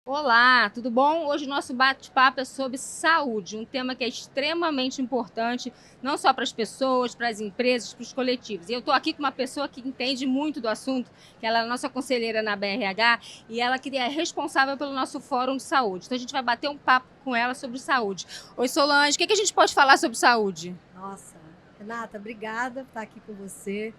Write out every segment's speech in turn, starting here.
Olá, tudo bom? Hoje o nosso bate-papo é sobre saúde, um tema que é extremamente importante, não só para as pessoas, para as empresas, para os coletivos. E eu estou aqui com uma pessoa que entende muito do assunto, que ela é a nossa conselheira na BRH, e ela que é responsável pelo nosso Fórum de Saúde. Então a gente vai bater um papo com ela sobre saúde. Oi, Solange, o que a gente pode falar sobre saúde? Nossa, Renata, obrigada por estar aqui com você.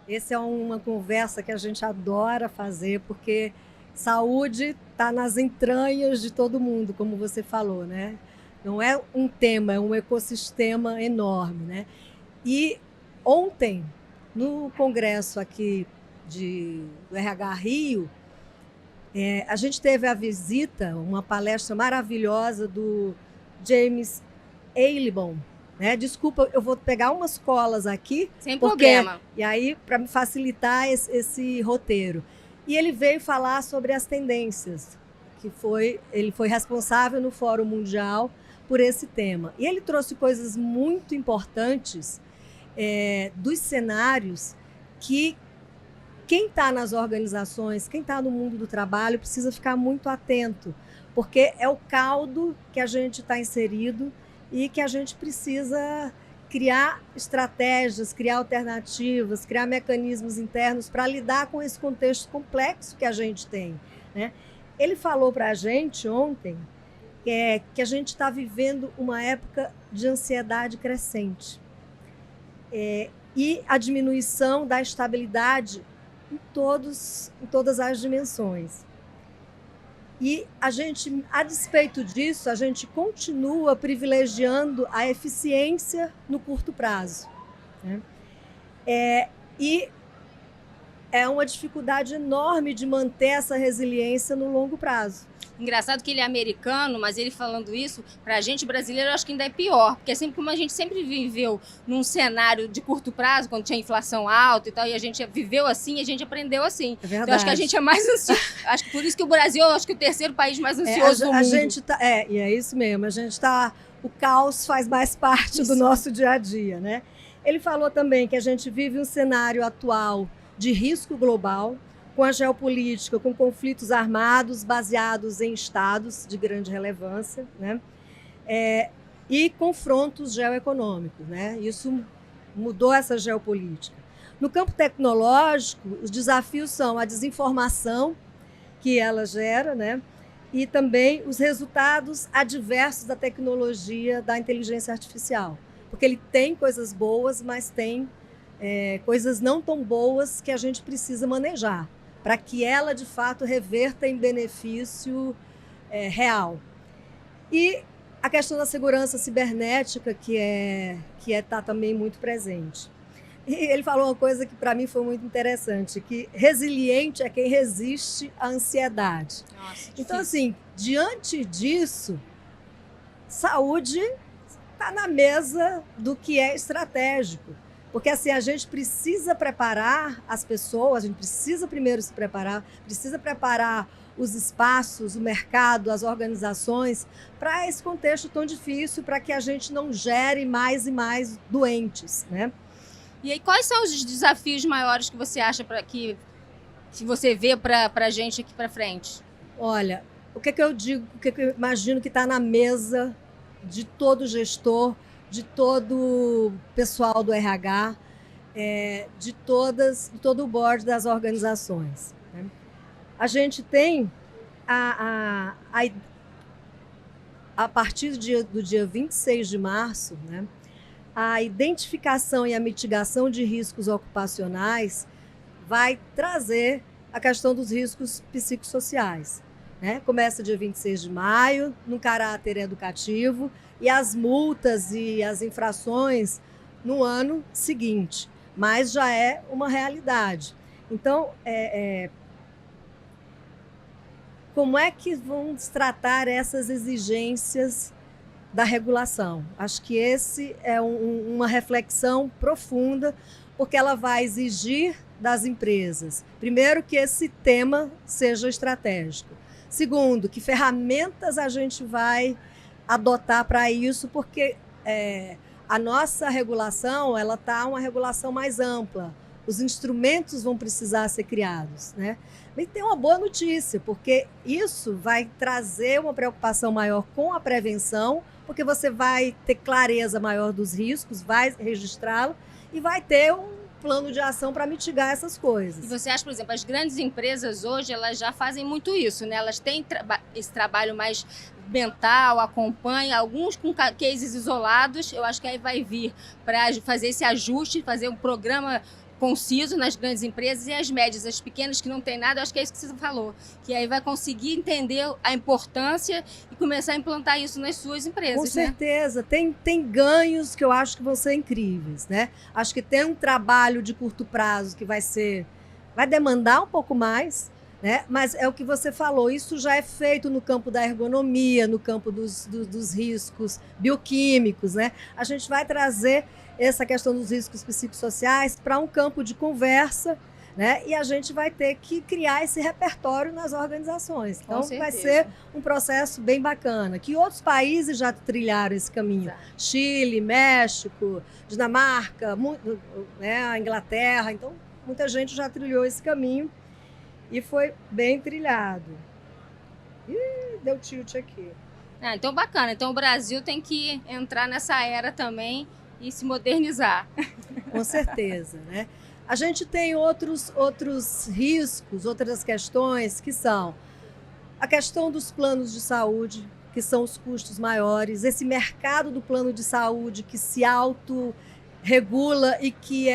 Essa é uma conversa que a gente adora fazer, porque saúde está nas entranhas de todo mundo, como você falou, né? Não é um tema, é um ecossistema enorme, né? E ontem, no congresso aqui do RH Rio, a gente teve a visita, uma palestra maravilhosa do James Eilibon, né? Desculpa, eu vou pegar umas colas aqui, Sem porque problema. e aí para me facilitar esse roteiro. E ele veio falar sobre as tendências, ele foi responsável no Fórum Mundial por esse tema. E ele trouxe coisas muito importantes dos cenários que quem está nas organizações, quem está no mundo do trabalho, precisa ficar muito atento, porque é o caldo que a gente está inserido e que a gente precisa criar estratégias, criar alternativas, criar mecanismos internos para lidar com esse contexto complexo que a gente tem, né? Ele falou para a gente ontem que a gente está vivendo uma época de ansiedade crescente. E a diminuição da estabilidade em todas as dimensões. E a despeito disso, a gente continua privilegiando a eficiência no curto prazo, né? E é uma dificuldade enorme de manter essa resiliência no longo prazo. Engraçado que ele é americano, mas ele falando isso, para a gente brasileiro, eu acho que ainda é pior, porque sempre como a gente sempre viveu num cenário de curto prazo, quando tinha inflação alta e tal, e a gente viveu assim, a gente aprendeu assim. É verdade. Então acho que a gente é mais ansioso. Acho que por isso que o Brasil, acho que é o terceiro país mais ansioso do mundo. Gente tá, e é isso mesmo, o caos faz mais parte do nosso dia a dia, né? Ele falou também que a gente vive um cenário atual de risco global, com a geopolítica, com conflitos armados baseados em estados de grande relevância, né? E confrontos geoeconômicos, né? Isso mudou essa geopolítica. No campo tecnológico, os desafios são a desinformação que ela gera, né? E também os resultados adversos da tecnologia da inteligência artificial. Porque ele tem coisas boas, mas tem coisas não tão boas que a gente precisa manejar, para que ela, de fato, reverta em benefício real. E a questão da segurança cibernética, que está também muito presente. E ele falou uma coisa que para mim foi muito interessante, que resiliente é quem resiste à ansiedade. Nossa, então, assim, diante disso, saúde está na mesa do que é estratégico. Porque assim, a gente precisa preparar as pessoas, a gente precisa primeiro se preparar, precisa preparar os espaços, o mercado, as organizações, para esse contexto tão difícil, para que a gente não gere mais e mais doentes, né? E aí, quais são os desafios maiores que você acha que você vê para a gente aqui para frente? Olha, o que eu digo, o que eu imagino que está na mesa de todo gestor, de todo pessoal do RH, de todo o board das organizações, né? A gente tem, a partir do dia 26 de março, né, a identificação e a mitigação de riscos ocupacionais vai trazer a questão dos riscos psicossociais, né? Começa dia 26 de maio, no caráter educativo, e as multas e as infrações no ano seguinte, mas já é uma realidade. Então, como é que vão tratar essas exigências da regulação? Acho que esse é uma reflexão profunda, porque ela vai exigir das empresas, primeiro, que esse tema seja estratégico. Segundo, que ferramentas a gente vai adotar para isso, porque a nossa regulação ela está uma regulação mais ampla. os instrumentos vão precisar ser criados, né? E tem uma boa notícia, porque isso vai trazer uma preocupação maior com a prevenção, porque você vai ter clareza maior dos riscos, vai registrá-lo e vai ter um plano de ação para mitigar essas coisas. E você acha, por exemplo, as grandes empresas hoje, elas já fazem muito isso, né? Elas têm esse trabalho mais mental, acompanha, alguns com cases isolados, eu acho que aí vai vir para fazer esse ajuste, fazer um programa conciso nas grandes empresas, e as médias, as pequenas que não tem nada, eu acho que é isso que você falou, que aí vai conseguir entender a importância e começar a implantar isso nas suas empresas. Com certeza, né? Tem ganhos que eu acho que vão ser incríveis, né? Acho que tem um trabalho de curto prazo que vai demandar um pouco mais, né? Mas é o que você falou, isso já é feito no campo da ergonomia, no campo dos riscos bioquímicos, né? A gente vai trazer essa questão dos riscos psicossociais para um campo de conversa, né? E a gente vai ter que criar esse repertório nas organizações. Então, vai ser um processo bem bacana, que outros países já trilharam esse caminho. Exato. Chile, México, Dinamarca, né? A Inglaterra. Então, muita gente já trilhou esse caminho e foi bem trilhado. Ih, deu tilt aqui. Então, bacana. Então, o Brasil tem que entrar nessa era também e se modernizar. Com certeza, né? A gente tem outros riscos, outras questões, que são a questão dos planos de saúde, que são os custos maiores, esse mercado do plano de saúde que se autorregula e que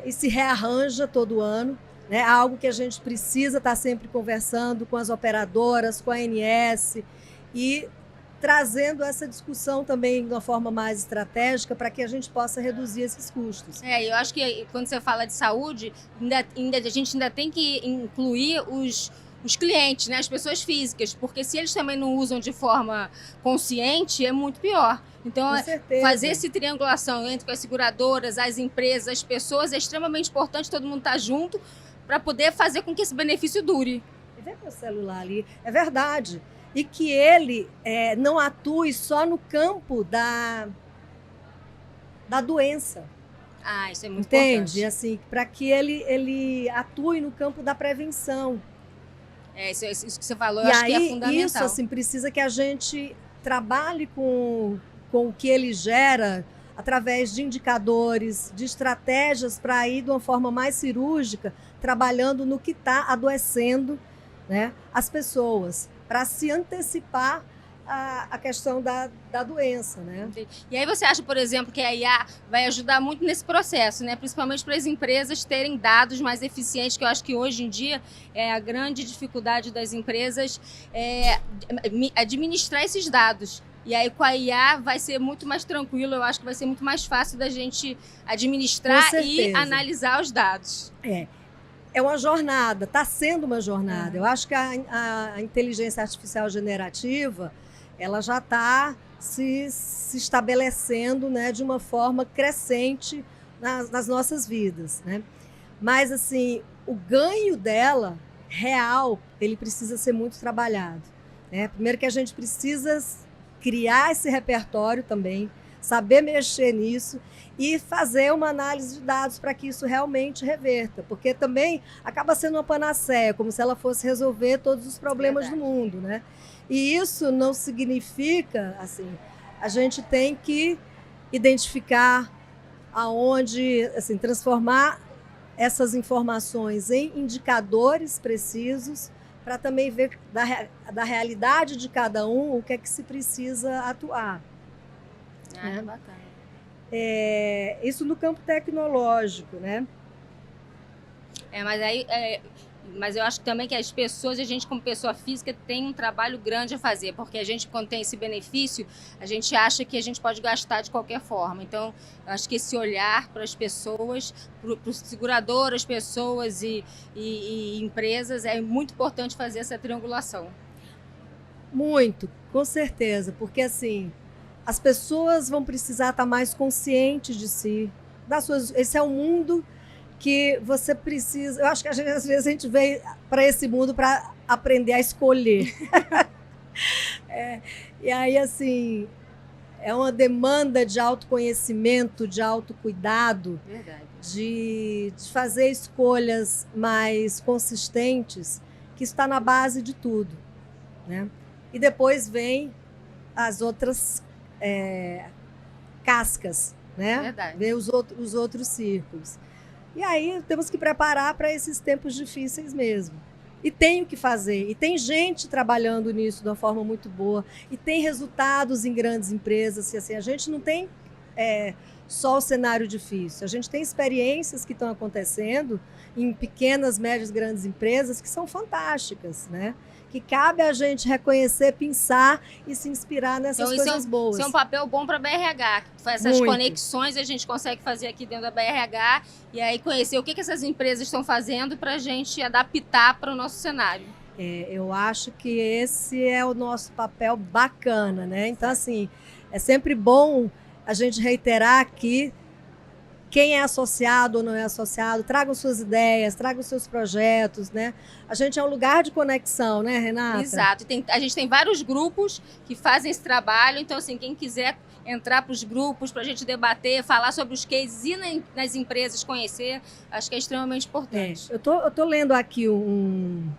e se rearranja todo ano, né? Algo que a gente precisa estar sempre conversando com as operadoras, com a ANS e trazendo essa discussão também de uma forma mais estratégica para que a gente possa reduzir esses custos. Eu acho que quando você fala de saúde, a gente ainda tem que incluir os clientes, né? As pessoas físicas, porque se eles também não usam de forma consciente, é muito pior. Então, fazer essa triangulação entre as seguradoras, as empresas, as pessoas, é extremamente importante todo mundo estar junto para poder fazer com que esse benefício dure. Vê meu celular ali, é verdade. E que ele não atue só no campo da doença. Isso é muito importante. Entende? Assim, para que ele atue no campo da prevenção. Isso que você falou, eu acho que é fundamental. Isso, assim, precisa que a gente trabalhe com o que ele gera através de indicadores, de estratégias para ir de uma forma mais cirúrgica, trabalhando no que está adoecendo, né, as pessoas, para se antecipar a questão da doença, né? E aí você acha, por exemplo, que a IA vai ajudar muito nesse processo, né? Principalmente para as empresas terem dados mais eficientes, que eu acho que hoje em dia é a grande dificuldade das empresas administrar esses dados. E aí com a IA vai ser muito mais tranquilo, eu acho que vai ser muito mais fácil da gente administrar e analisar os dados. É uma jornada, está sendo uma jornada. Eu acho que a inteligência artificial generativa, ela já está se estabelecendo, né, de uma forma crescente nas nossas vidas, né? Mas, assim, o ganho dela, real, ele precisa ser muito trabalhado, né? Primeiro que a gente precisa criar esse repertório também, saber mexer nisso e fazer uma análise de dados para que isso realmente reverta, porque também acaba sendo uma panaceia, como se ela fosse resolver todos os problemas do mundo, né? E isso não significa, assim, a gente tem que identificar aonde, assim, transformar essas informações em indicadores precisos para também ver da realidade de cada um o que é que se precisa atuar. Que bacana. Isso no campo tecnológico, né? Mas eu acho também que as pessoas, a gente como pessoa física tem um trabalho grande a fazer, porque a gente, quando tem esse benefício, a gente acha que a gente pode gastar de qualquer forma. Então, eu acho que esse olhar para as pessoas, para os seguradoras, pessoas e empresas, é muito importante fazer essa triangulação. Muito, com certeza, porque assim, as pessoas vão precisar estar mais conscientes de si, esse é um mundo que você precisa. Eu acho que às vezes a gente vem para esse mundo para aprender a escolher. E aí, assim, é uma demanda de autoconhecimento, de autocuidado, Verdade. de fazer escolhas mais consistentes, que está na base de tudo, né? E depois vem as outras cascas, né? Verdade. Vem os outros círculos. E aí temos que preparar para esses tempos difíceis mesmo. E tem o que fazer. E tem gente trabalhando nisso de uma forma muito boa. E tem resultados em grandes empresas. E, assim, a gente não tem só o cenário difícil. A gente tem experiências que estão acontecendo em pequenas, médias, grandes empresas que são fantásticas, né? Que cabe a gente reconhecer, pensar e se inspirar nessas coisas boas. Isso é um papel bom para a BRH. Essas Muito. conexões a gente consegue fazer aqui dentro da BRH e aí conhecer o que essas empresas estão fazendo para a gente adaptar para o nosso cenário. Eu acho que esse é o nosso papel bacana, né? Então, assim, é sempre bom a gente reiterar aqui quem é associado ou não é associado, tragam suas ideias, tragam seus projetos, né? A gente é um lugar de conexão, né, Renata? Exato. A gente tem vários grupos que fazem esse trabalho, então, assim, quem quiser entrar para os grupos, para a gente debater, falar sobre os cases e nas empresas conhecer, acho que é extremamente importante. Eu tô lendo aqui um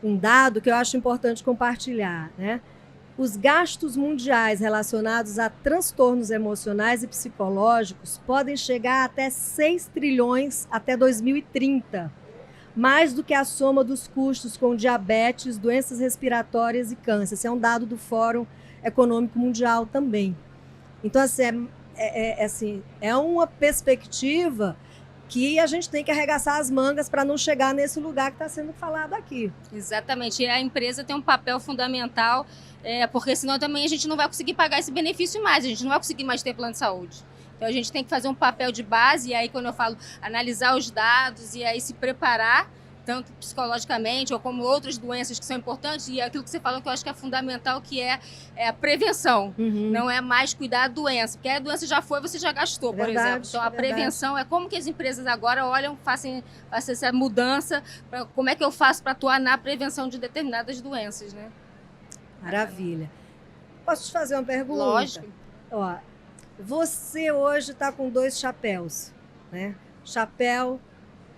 dado que eu acho importante compartilhar, né? Os gastos mundiais relacionados a transtornos emocionais e psicológicos podem chegar até 6 trilhões até 2030, mais do que a soma dos custos com diabetes, doenças respiratórias e câncer. Esse é um dado do Fórum Econômico Mundial também. Então, assim, é uma perspectiva que a gente tem que arregaçar as mangas para não chegar nesse lugar que está sendo falado aqui. Exatamente. E a empresa tem um papel fundamental, porque senão também a gente não vai conseguir pagar esse benefício mais, a gente não vai conseguir mais ter plano de saúde. Então a gente tem que fazer um papel de base, e aí quando eu falo analisar os dados e aí se preparar, tanto psicologicamente ou como outras doenças que são importantes, e aquilo que você falou que eu acho que é fundamental, que é a prevenção. Uhum. Não é mais cuidar da doença, porque a doença já foi, você já gastou, por exemplo. Então a prevenção é como que as empresas agora olham, façam essa mudança, como é que eu faço para atuar na prevenção de determinadas doenças, né? Maravilha. Posso te fazer uma pergunta? Lógico. Ó, você hoje está com 2 chapéus, né? Chapéu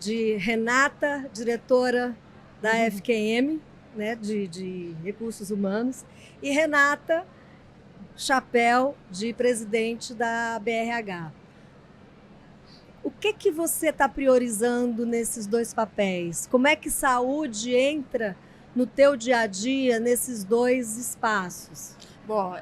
de Renata, diretora da FQM, né, de Recursos Humanos, e Renata, chapéu de presidente da BRH. O que você está priorizando nesses 2 papéis? Como é que saúde entra no teu dia a dia nesses 2 espaços? Bom,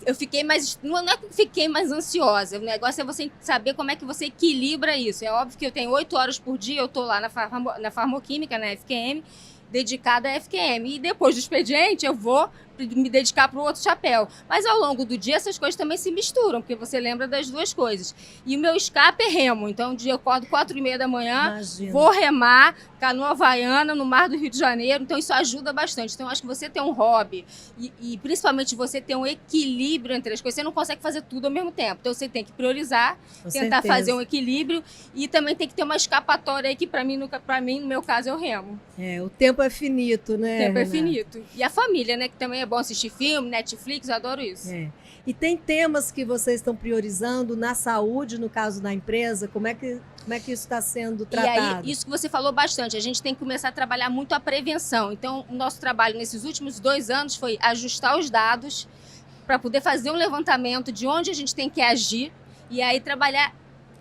eu fiquei mais... Não é que eu fiquei mais ansiosa. O negócio é você saber como é que você equilibra isso. É óbvio que eu tenho 8 horas por dia, eu estou lá na farmoquímica, na FQM, dedicada à FQM. E depois do expediente, eu vou me dedicar para o outro chapéu. Mas ao longo do dia, essas coisas também se misturam, porque você lembra das 2 coisas. E o meu escape é remo. Então, um dia eu acordo 4h30 da manhã, Imagina. Vou remar, canoa havaiana, no mar do Rio de Janeiro. Então, isso ajuda bastante. Então, acho que você ter um hobby e principalmente você ter um equilíbrio entre as coisas. Você não consegue fazer tudo ao mesmo tempo. Então, você tem que priorizar, Com tentar certeza. fazer um equilíbrio e também tem que ter uma escapatória aí que, para mim, no meu caso, é o remo. O tempo é finito, né? O tempo é Renata? finito. E a família, né? Que também é bom assistir filme, Netflix, eu adoro isso. E tem temas que vocês estão priorizando na saúde, no caso da empresa? Como é que isso está sendo tratado? E aí, isso que você falou bastante, a gente tem que começar a trabalhar muito a prevenção. Então, o nosso trabalho nesses últimos 2 anos foi ajustar os dados para poder fazer um levantamento de onde a gente tem que agir e aí trabalhar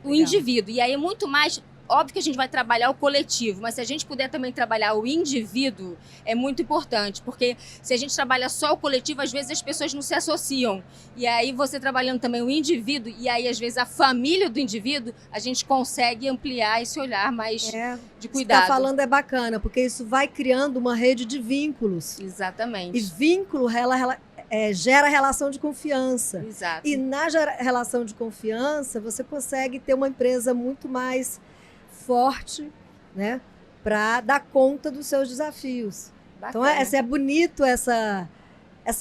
o indivíduo. E aí, muito mais... Óbvio que a gente vai trabalhar o coletivo, mas se a gente puder também trabalhar o indivíduo, é muito importante, porque se a gente trabalha só o coletivo, às vezes as pessoas não se associam. E aí você trabalhando também o indivíduo, e aí às vezes a família do indivíduo, a gente consegue ampliar esse olhar mais de cuidado. Você está falando é bacana, porque isso vai criando uma rede de vínculos. Exatamente. E vínculo gera relação de confiança. Exato. E na relação de confiança, você consegue ter uma empresa muito mais forte, né, para dar conta dos seus desafios. Bacana. Então, é bonito essa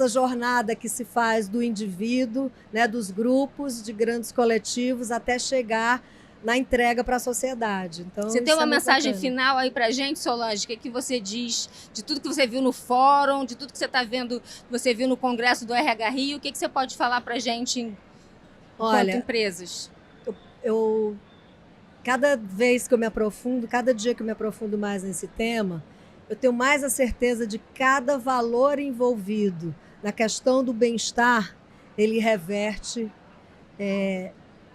jornada que se faz do indivíduo, né, dos grupos, de grandes coletivos, até chegar na entrega para a sociedade. Então, você tem uma mensagem final aí para a gente, Solange? O que você diz de tudo que você viu no fórum, de tudo que você está vendo, você viu no Congresso do RH Rio? O que você pode falar para a gente enquanto empresas? Cada vez que eu me aprofundo, cada dia que eu me aprofundo mais nesse tema, eu tenho mais a certeza de cada valor envolvido na questão do bem-estar, ele reverte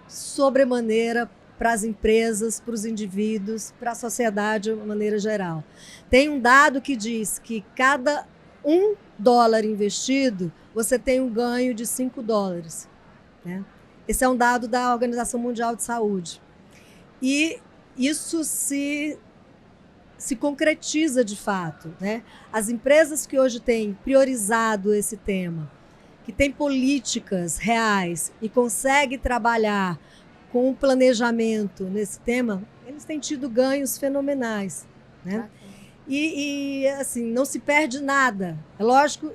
sobremaneira para as empresas, para os indivíduos, para a sociedade de maneira geral. Tem um dado que diz que cada $1 investido, você tem um ganho de $5. Né? Esse é um dado da Organização Mundial de Saúde. E isso se concretiza de fato. Né? As empresas que hoje têm priorizado esse tema, que têm políticas reais e conseguem trabalhar com o planejamento nesse tema, eles têm tido ganhos fenomenais. Né? E assim, não se perde nada. É lógico,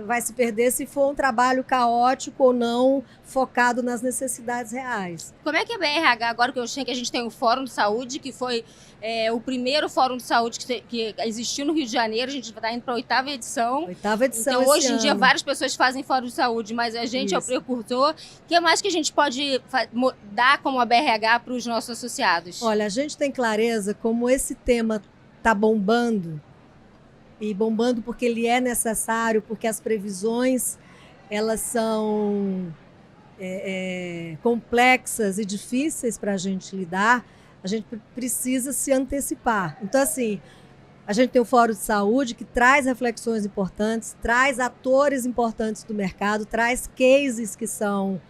vai se perder se for um trabalho caótico ou não focado nas necessidades reais. Como é que a BRH, agora que eu sei que a gente tem o Fórum de Saúde, que foi o primeiro Fórum de Saúde que existiu no Rio de Janeiro, a gente está indo para a 8ª edição. 8ª edição. Então, hoje em dia, várias pessoas fazem Fórum de Saúde, mas a gente é o precursor. O que mais que a gente pode dar como a BRH para os nossos associados? Olha, a gente tem clareza como esse tema está bombando, e bombando porque ele é necessário, porque as previsões elas são complexas e difíceis para a gente lidar, a gente precisa se antecipar. Então, assim, a gente tem o Fórum de Saúde que traz reflexões importantes, traz atores importantes do mercado, traz cases que são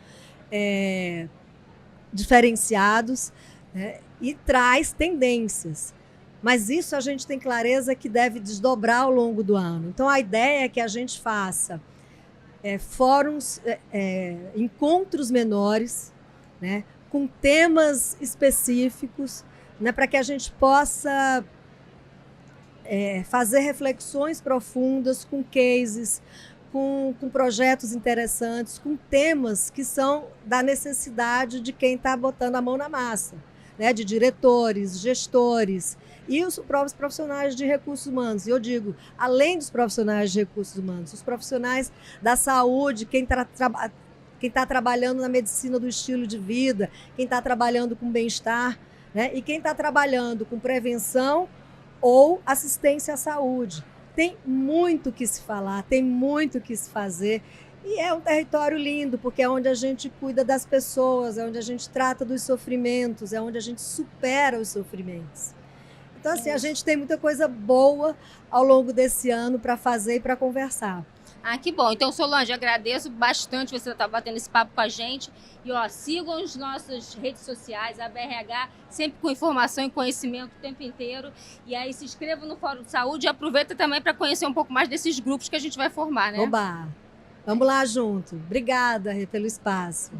diferenciados, né, e traz tendências. Mas isso a gente tem clareza que deve desdobrar ao longo do ano. Então, a ideia é que a gente faça fóruns, encontros menores, né, com temas específicos, né, para que a gente possa fazer reflexões profundas com cases, com projetos interessantes, com temas que são da necessidade de quem está botando a mão na massa, né, de diretores, gestores, e os próprios profissionais de recursos humanos. E eu digo, além dos profissionais de recursos humanos, os profissionais da saúde, quem está trabalhando na medicina do estilo de vida, quem está trabalhando com bem-estar, né? E quem está trabalhando com prevenção ou assistência à saúde. Tem muito o que se falar, tem muito o que se fazer. E é um território lindo, porque é onde a gente cuida das pessoas, é onde a gente trata dos sofrimentos, é onde a gente supera os sofrimentos. Então, assim, a gente tem muita coisa boa ao longo desse ano para fazer e para conversar. Ah, que bom. Então, Solange, agradeço bastante você estar batendo esse papo com a gente. E, sigam as nossas redes sociais, a BRH, sempre com informação e conhecimento o tempo inteiro. E aí, se inscrevam no Fórum de Saúde e aproveita também para conhecer um pouco mais desses grupos que a gente vai formar, né? Oba! Vamos lá junto. Obrigada, Rê, pelo espaço.